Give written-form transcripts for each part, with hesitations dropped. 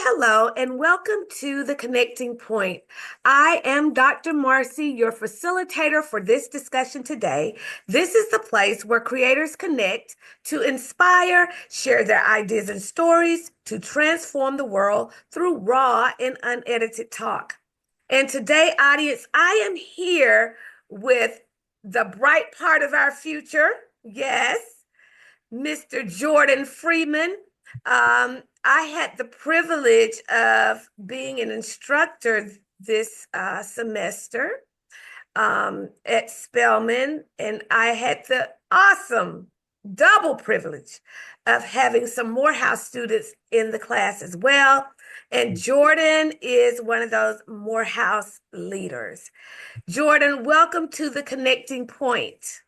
hello, and welcome to the Connecting Point. I am Dr. Marcy, your facilitator for this discussion today. This is the place where creators connect to inspire, share their ideas and stories to transform the world through raw and unedited talk. And today, audience, I am here with the bright part of our future. Yes, Mr. Jordan Freeman. I had the privilege of being an instructor this semester at Spelman, and I had the awesome double privilege of having some Morehouse students in the class as well. And Jordan is one of those Morehouse leaders. Jordan, welcome to the Connecting Point.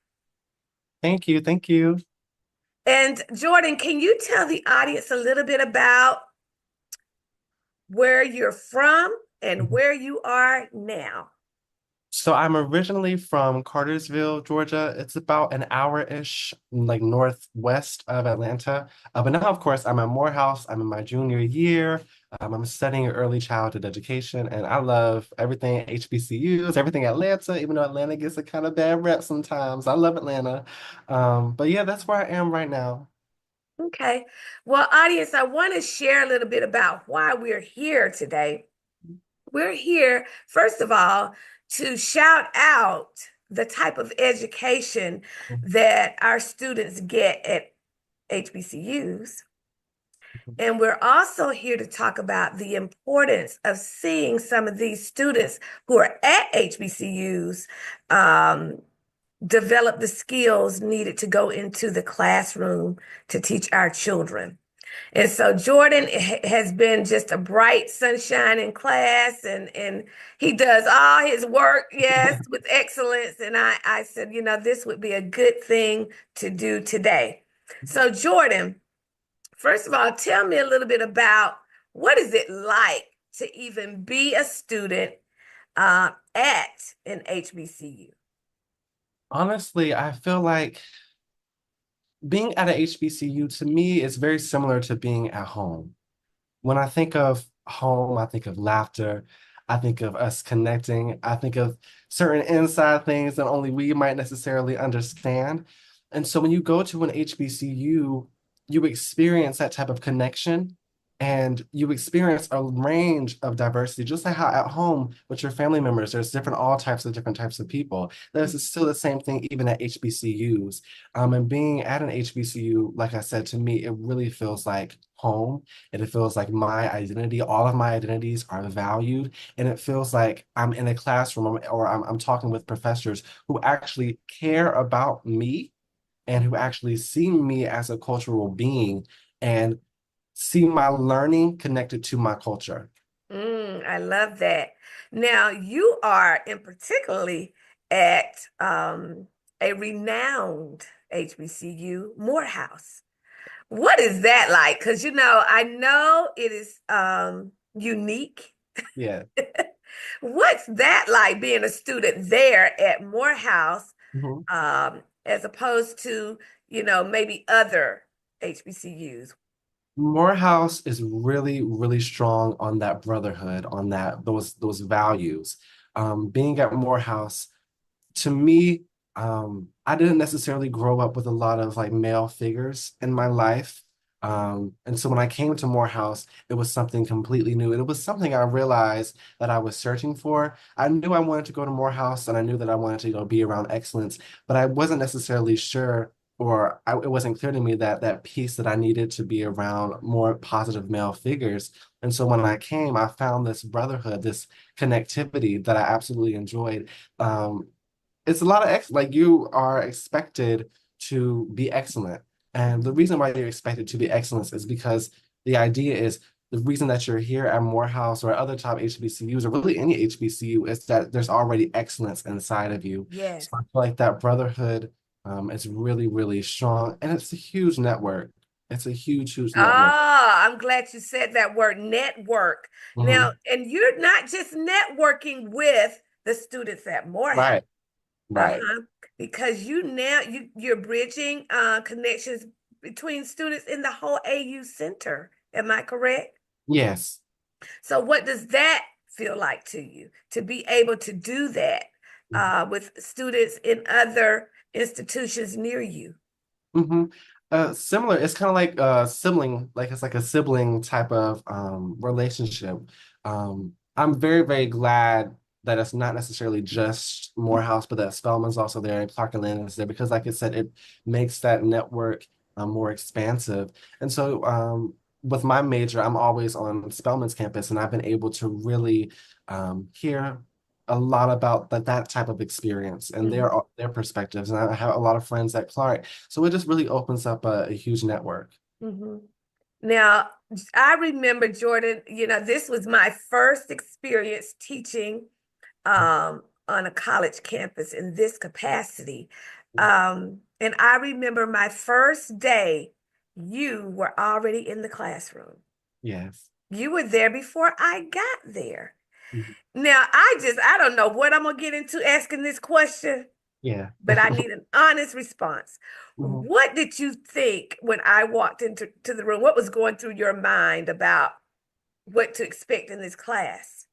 Thank you. Thank you. And Jordan, can you tell the audience a little bit about where you're from and Mhm. where you are now? So I'm originally from Cartersville, Georgia. It's about an hour-ish, like northwest of Atlanta. But now, of course, I'm at Morehouse. I'm in my junior year. I'm studying early childhood education, and I love everything HBCUs, everything Atlanta, even though Atlanta gets a kind of bad rep sometimes. I love Atlanta. But yeah, that's where I am right now. Okay. Well, audience, I want to share a little bit about why we're here today. We're here, first of all, to shout out the type of education that our students get at HBCUs. And we're also here to talk about the importance of seeing some of these students who are at HBCUs develop the skills needed to go into the classroom to teach our children. And so Jordan has been just a bright sunshine in class, and he does all his work, yes, with excellence. And I said, this would be a good thing to do today. So Jordan, first of all, tell me a little bit about what is it like to even be a student at an HBCU? Honestly, I feel like being at a HBCU to me is very similar to being at home. When I think of home, I think of laughter. I think of us connecting. I think of certain inside things that only we might necessarily understand. And so when you go to an HBCU, you experience that type of connection and you experience a range of diversity, just like how at home with your family members, there's all types of different types of people. There's still the same thing even at HBCUs. And being at an HBCU, like I said, to me, it really feels like home, and it feels like my identity, all of my identities are valued, and it feels like I'm in a classroom or I'm talking with professors who actually care about me and who actually see me as a cultural being and see my learning connected to my culture. I love that. Now, you are in particularly at a renowned HBCU, Morehouse. What is that like? Because, I know it is unique. Yeah. What's that like being a student there at Morehouse Mhm. as opposed to, maybe other HBCUs? Morehouse is really, really strong on that brotherhood, on those values. Being at Morehouse, to me, I didn't necessarily grow up with a lot of like male figures in my life. And so when I came to Morehouse, it was something completely new. And it was something I realized that I was searching for. I knew I wanted to go to Morehouse and I knew that I wanted to, be around excellence, but I wasn't necessarily sure it wasn't clear to me that that piece that I needed to be around more positive male figures. And so when I came, I found this brotherhood, this connectivity that I absolutely enjoyed. It's a lot of like you are expected to be excellent. And the reason why you're expected to be excellent is because the idea is the reason that you're here at Morehouse or other top HBCUs or really any HBCU is that there's already excellence inside of you. So Yes. I feel like that brotherhood is really, really strong. And it's a huge network. It's a huge, huge network. Ah, I'm glad you said that word, network. Now, Mhm. and you're not just networking with the students at Morehouse. Right, right. Uh-huh. Because you're bridging connections between students in the whole AU center. Am I correct? Yes. So, what does that feel like to you to be able to do that with students in other institutions near you? hmm Similar. It's kind of like a sibling, like it's like a sibling type of relationship. I'm very, very glad that it's not necessarily just Morehouse, but that Spelman's also there and Clark and Landon is there because, like I said, it makes that network more expansive. And so, with my major, I'm always on Spelman's campus, and I've been able to really hear a lot about that type of experience and Mhm. their perspectives. And I have a lot of friends at Clark. So it just really opens up a huge network. Mhm. Now, I remember, Jordan, this was my first experience teaching on a college campus in this capacity. And I remember my first day, you were already in the classroom. Yes. You were there before I got there. Mhm. Now, I don't know what I'm gonna get into asking this question, Yeah. but I need an honest response. Mhm. What did you think when I walked into the room? What was going through your mind about what to expect in this class?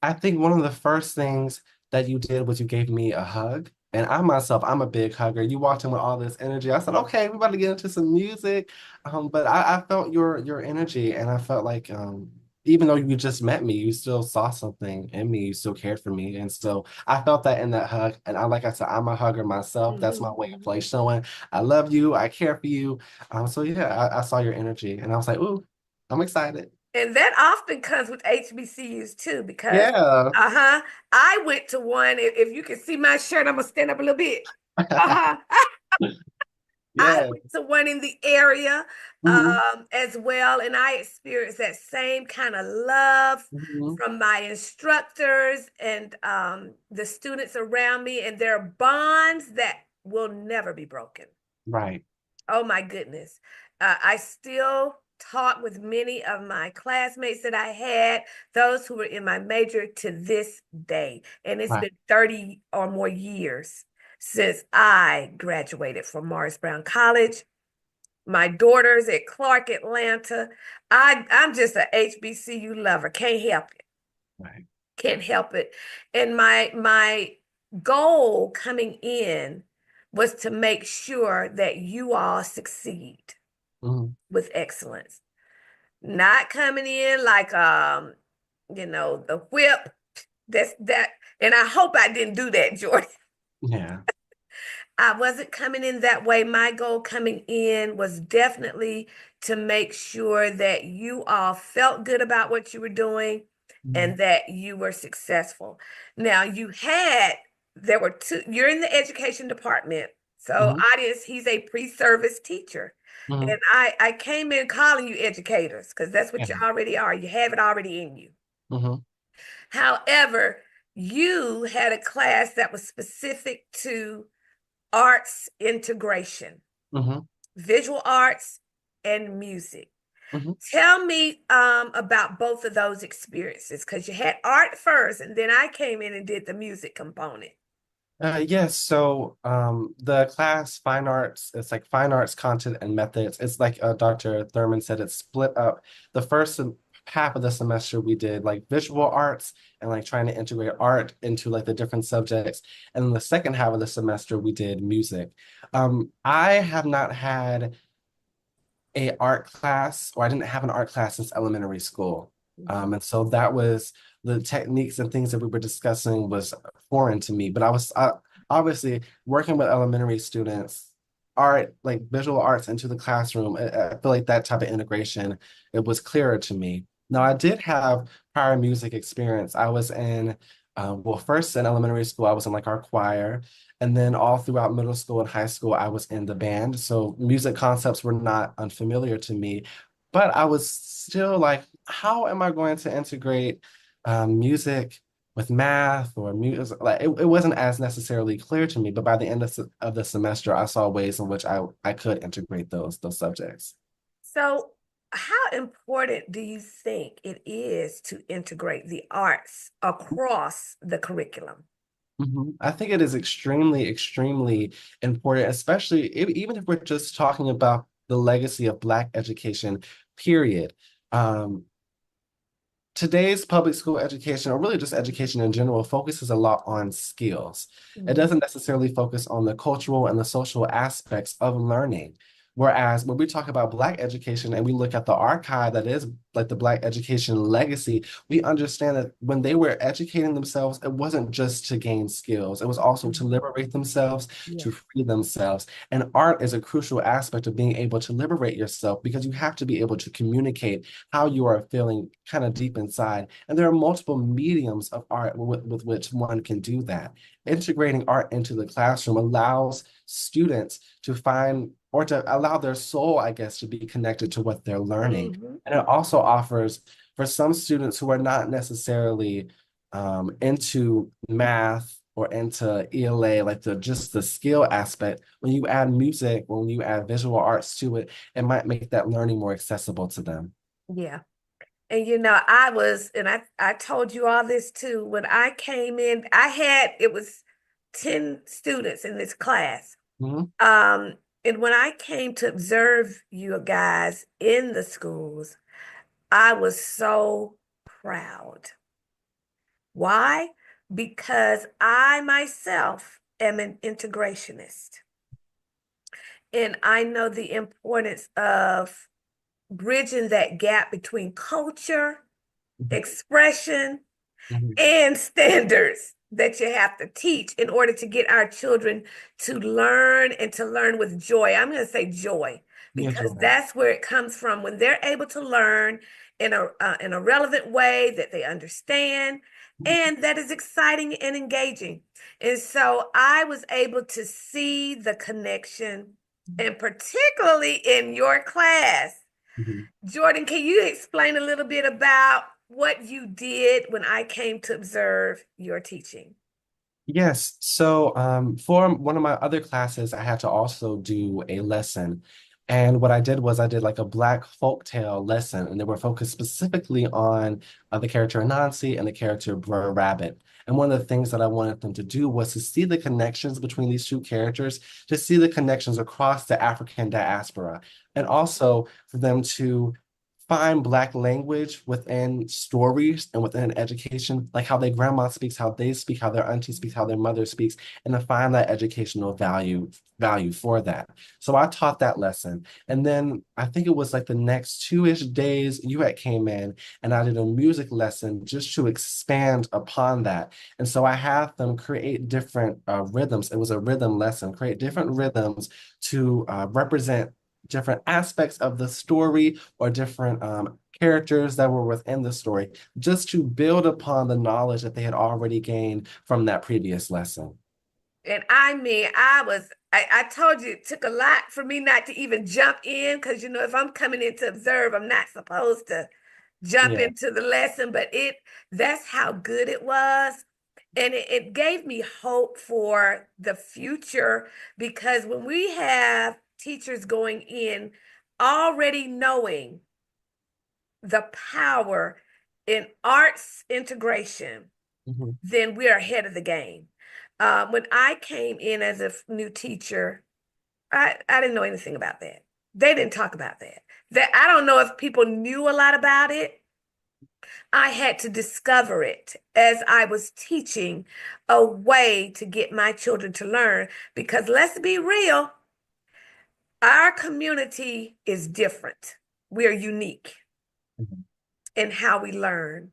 I think one of the first things that you did was you gave me a hug. And I myself, I'm a big hugger. You walked in with all this energy. I said, okay, we're about to get into some music. But I felt your energy and I felt like even though you just met me, you still saw something in me. You still cared for me. And so I felt that in that hug. And like I said, I'm a hugger myself. That's Mhm, my way of mhm. like showing I love you, I care for you. So yeah, I saw your energy and I was like, ooh, I'm excited. And that often comes with HBCUs too, because Yeah. uh-huh, I went to one. If you can see my shirt, I'm gonna stand up a little bit. Uh-huh. I Yeah. went to one in the area hmm as well, and I experienced that same kind of love hmm from my instructors and the students around me, and there are bonds that will never be broken. Right. Oh my goodness. I still talk with many of my classmates that I had, those who were in my major to this day. And it's Right. been 30 or more years since I graduated from Morris Brown College. My daughter's at Clark, Atlanta. I'm just a HBCU lover. Can't help it. Right. Can't help it. And my goal coming in was to make sure that you all succeed hmm with excellence. Not coming in like the whip. That's that. And I hope I didn't do that, Jordan. Yeah. I wasn't coming in that way. My goal coming in was definitely to make sure that you all felt good about what you were doing hmm and that you were successful. Now, there were two, you're in the education department. So, hmm audience, he's a pre-service teacher. hmm And I came in calling you educators because that's what you Yeah. already are. You have it already in you. hmm However, you had a class that was specific to arts integration, hmm visual arts and music. hmm Tell me about both of those experiences because you had art first, and then I came in and did the music component. Yes, so the class fine arts, it's like fine arts content and methods. It's like Dr. Thurman said, it's split up. The first half of the semester we did like visual arts and like trying to integrate art into like the different subjects. And then the second half of the semester we did music. I have not had a art class, or I didn't have an art class since elementary school. Mhm. And so that was the techniques and things that we were discussing was foreign to me. But obviously working with elementary students, art, like visual arts into the classroom, I feel like that type of integration, it was clearer to me. Now, I did have prior music experience. I was in, well, first in elementary school, I was in like our choir. And then all throughout middle school and high school, I was in the band. So music concepts were not unfamiliar to me, but I was still like, how am I going to integrate music with math or music? Like it wasn't as necessarily clear to me, but by the end of the semester, I saw ways in which I could integrate those subjects. So, how important do you think it is to integrate the arts across the curriculum? I think it is extremely, extremely important, especially even if we're just talking about the legacy of Black education, period. Um, today's public school education, or really just education in general, focuses a lot on skills. It Mhm. doesn't necessarily focus on the cultural and the social aspects of learning. Whereas when we talk about Black education and we look at the archive that is like the Black education legacy, we understand that when they were educating themselves, it wasn't just to gain skills, it was also to Mhm. liberate themselves, Yeah. to free themselves. And art is a crucial aspect of being able to liberate yourself because you have to be able to communicate how you are feeling kind of deep inside. And there are multiple mediums of art with which one can do that. Integrating art into the classroom allows students to find or to allow their soul, I guess, to be connected to what they're learning. Mhm. And it also offers for some students who are not necessarily into math or into ELA, like the just the skill aspect, when you add music, when you add visual arts to it, it might make that learning more accessible to them. Yeah. And I told you all this too. When I came in, it was 10 students in this class. Mhm. Um, and when I came to observe you guys in the schools, I was so proud. Why? Because I myself am an integrationist. And I know the importance of bridging that gap between culture, Mhm. expression, Mhm. and standards that you have to teach in order to get our children to learn and to learn with joy. I'm going to say joy Yeah, because Jordan. that's where it comes from when they're able to learn in a relevant way that they understand and that is exciting and engaging. And so I was able to see the connection, and particularly in your class. Mhm. Jordan, can you explain a little bit about what you did when I came to observe your teaching? Yes. So for one of my other classes, I had to also do a lesson. And what I did was I did like a Black folktale lesson, and they were focused specifically on the character Anansi and the character Brer Rabbit. And one of the things that I wanted them to do was to see the connections between these two characters, to see the connections across the African diaspora, and also for them to find Black language within stories and within education, like how their grandma speaks, how they speak, how their auntie speaks, how their mother speaks, and to find that educational value for that. So I taught that lesson. And then I think it was like the next two-ish days you had came in and I did a music lesson just to expand upon that. And so I had them create different rhythms. It was a rhythm lesson, create different rhythms to represent different aspects of the story or different characters that were within the story, just to build upon the knowledge that they had already gained from that previous lesson. And I mean, I told you it took a lot for me not to even jump in because, if I'm coming in to observe, I'm not supposed to jump Yeah. into the lesson, but that's how good it was. And it gave me hope for the future because when we have teachers going in already knowing the power in arts integration, Mhm. then we're ahead of the game. When I came in as a new teacher, I didn't know anything about that. They didn't talk about that. That I don't know if people knew a lot about it. I had to discover it as I was teaching a way to get my children to learn. Because let's be real, our community is different. We are unique Mhm. in how we learn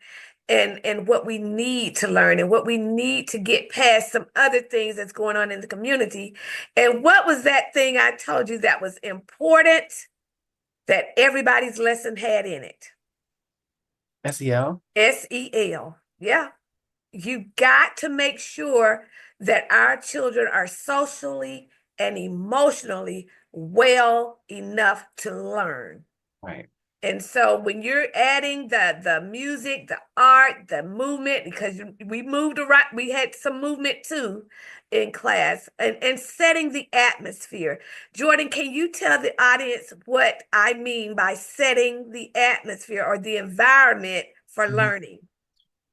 and what we need to learn and what we need to get past some other things that's going on in the community. And what was that thing I told you that was important that everybody's lesson had in it? SEL? SEL. Yeah. You got to make sure that our children are socially and emotionally well enough to learn. Right. And so when you're adding the music, the art, the movement, because we moved around, we had some movement too in class, and setting the atmosphere. Jordan, can you tell the audience what I mean by setting the atmosphere or the environment for Mhm. learning?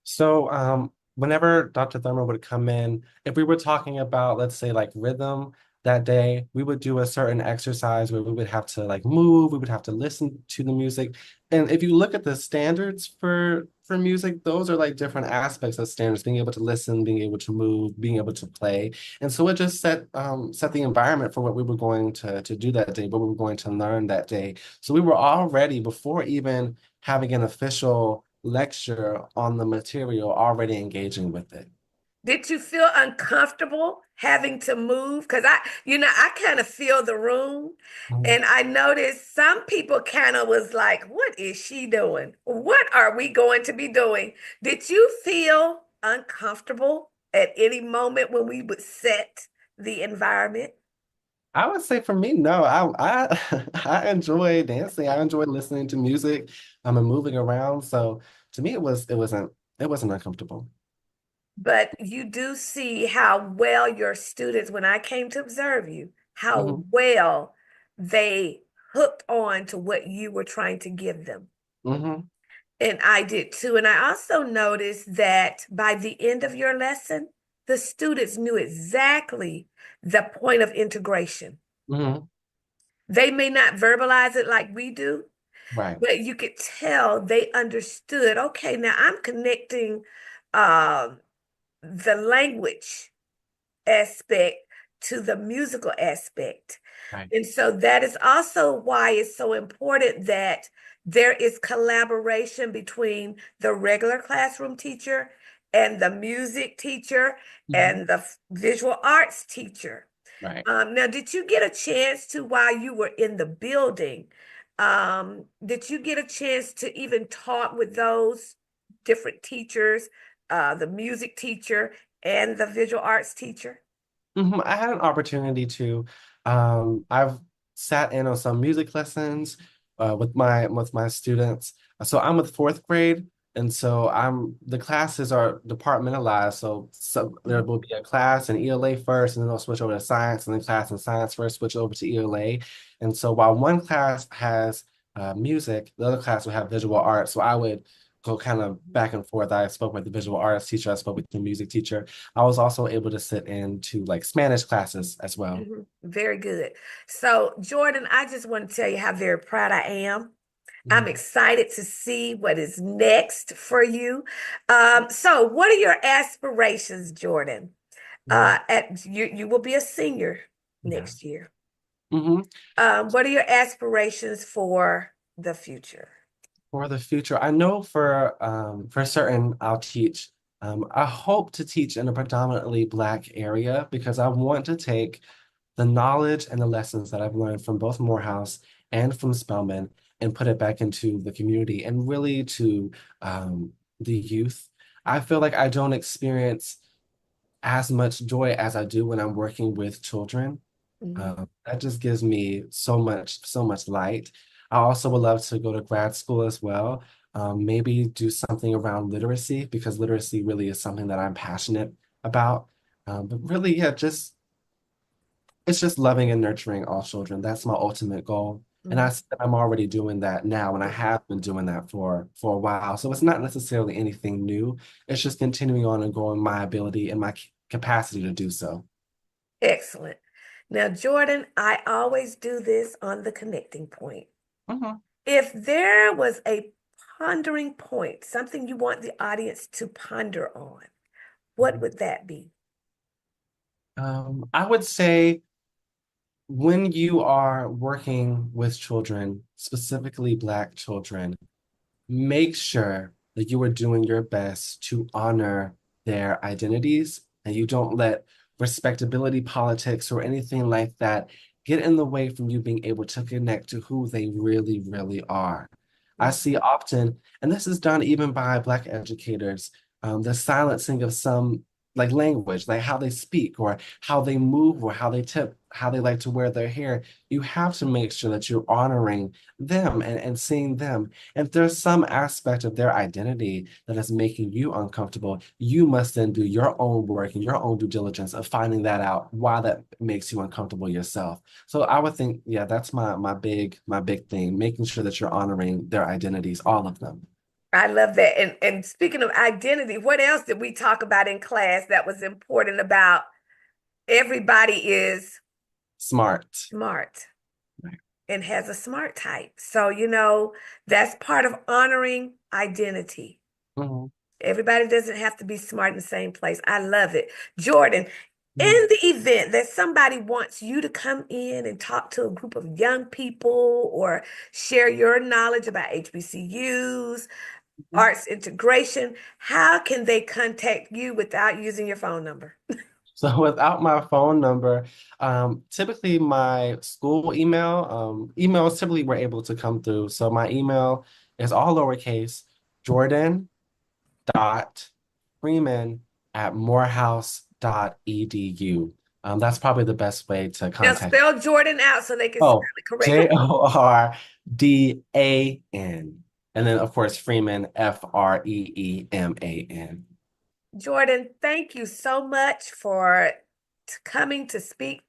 So whenever Dr. Thurman would come in, if we were talking about, let's say, like rhythm, that day. We would do a certain exercise where we would have to like move, we would have to listen to the music. And if you look at the standards for music, those are like different aspects of standards, being able to listen, being able to move, being able to play. And so it just set the environment for what we were going to do that day, what we were going to learn that day. So we were already, before even having an official lecture on the material, already engaging with it. Did you feel uncomfortable having to move? Because I kind of feel the room, Mhm. and I noticed some people kind of was like, what is she doing? What are we going to be doing? Did you feel uncomfortable at any moment when we would set the environment? I would say for me, no. I enjoy dancing. I enjoy listening to music. And moving around. So to me, it wasn't uncomfortable. But you do see how well your students, when I came to observe you, how Hmm. well they hooked on to what you were trying to give them. Hmm. And I did too. And I also noticed that by the end of your lesson, the students knew exactly the point of integration. Hmm. They may not verbalize it like we do, Right. but you could tell they understood, okay, now I'm connecting um, the language aspect to the musical aspect. Right. And so that is also why it's so important that there is collaboration between the regular classroom teacher and the music teacher Hmm. and the visual arts teacher. Right. Now, did you get a chance to, while you were in the building, did you get a chance to even talk with those different teachers, the music teacher and the visual arts teacher? I had an opportunity to. I've sat in on some music lessons with my students. So I'm with fourth grade, and so the classes are departmentalized. So there Mhm, will be a class in ELA first, and then they'll switch over to science, and then class in science first, switch over to ELA. And so while one class has music, the other class will have visual arts. So I would go kind of back and forth. I spoke with the visual arts teacher, I spoke with the music teacher. I was also able to sit into like Spanish classes as well. mhm. Very good. So, Jordan, I just want to tell you how very proud I am. I'm Mhm. excited to see what is next for you. So, what are your aspirations, Jordan? Mhm. At you will be a senior Yeah. next year. Hmm. What are your aspirations for the future? For the future, I know for certain I'll teach. I hope to teach in a predominantly Black area because I want to take the knowledge and the lessons that I've learned from both Morehouse and from Spelman and put it back into the community and really to the youth. I feel like I don't experience as much joy as I do when I'm working with children. Mhm. That just gives me so much light. I also would love to go to grad school as well. Maybe do something around literacy because literacy really is something that I'm passionate about. But really, yeah, just it's just loving and nurturing all children. That's my ultimate goal. And Mhm. I'm already doing that now, and I have been doing that for a while. So it's not necessarily anything new. It's just continuing on and growing my ability and my capacity to do so. Excellent. Now, Jordan, I always do this on the connecting point. Mhm. If there was a pondering point, something you want the audience to ponder on, what would that be? I would say when you are working with children, specifically Black children, make sure that you are doing your best to honor their identities and you don't let respectability politics or anything like that get in the way from you being able to connect to who they really, really are. I Mhm. see often, and this is done even by Black educators, the silencing of some like language, like how they speak or how they move or how they tip, how they like to wear their hair. You have to make sure that you're honoring them and seeing them. If there's some aspect of their identity that is making you uncomfortable, you must then do your own work and your own due diligence of finding that out why that makes you uncomfortable yourself. So I would think, yeah, that's my big thing, making sure that you're honoring their identities, all of them. I love that. And speaking of identity, what else did we talk about in class that was important about everybody is? Smart. smart, Right. and has a smart type. So, that's part of honoring identity. Mhm. Everybody doesn't have to be smart in the same place. I love it. Jordan, Mhm. in the event that somebody wants you to come in and talk to a group of young people or share your knowledge about HBCUs, arts integration, how can they contact you without using your phone number? So without my phone number, typically my school email, emails typically were able to come through. So my email is all lowercase, Jordan dot Freeman at morehouse.edu. That's probably the best way to Now contact. spell Jordan out so they can spell Oh, it correctly. Jordan. And then of course Freeman, Freeman. Jordan, thank you so much for coming to speak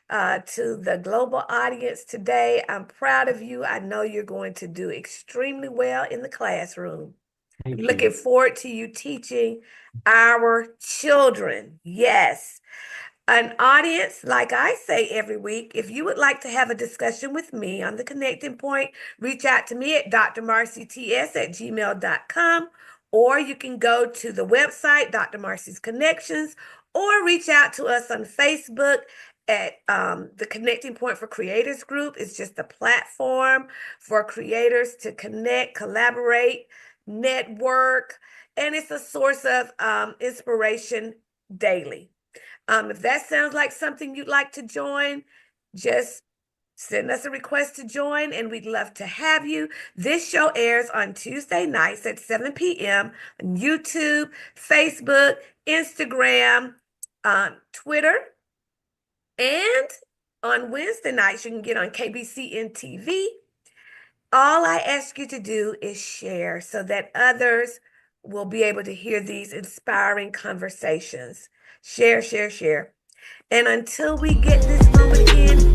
to the global audience today. I'm proud of you. I know you're going to do extremely well in the classroom. Thank Looking you. forward to you teaching our children. Yes. An audience, like I say every week, if you would like to have a discussion with me on the connecting point, reach out to me at drmarcyts@gmail.com, or you can go to the website, Dr. Marcy's Connections, or reach out to us on Facebook at the Connecting Point for Creators group. It's just a platform for creators to connect, collaborate, network, and it's a source of inspiration daily. If that sounds like something you'd like to join, just send us a request to join and we'd love to have you. This show airs on Tuesday nights at 7 p.m. on YouTube, Facebook, Instagram, Twitter, and on Wednesday nights you can get on KBCN TV. All I ask you to do is share so that others will be able to hear these inspiring conversations. Share, share, share. And until we get this moment again,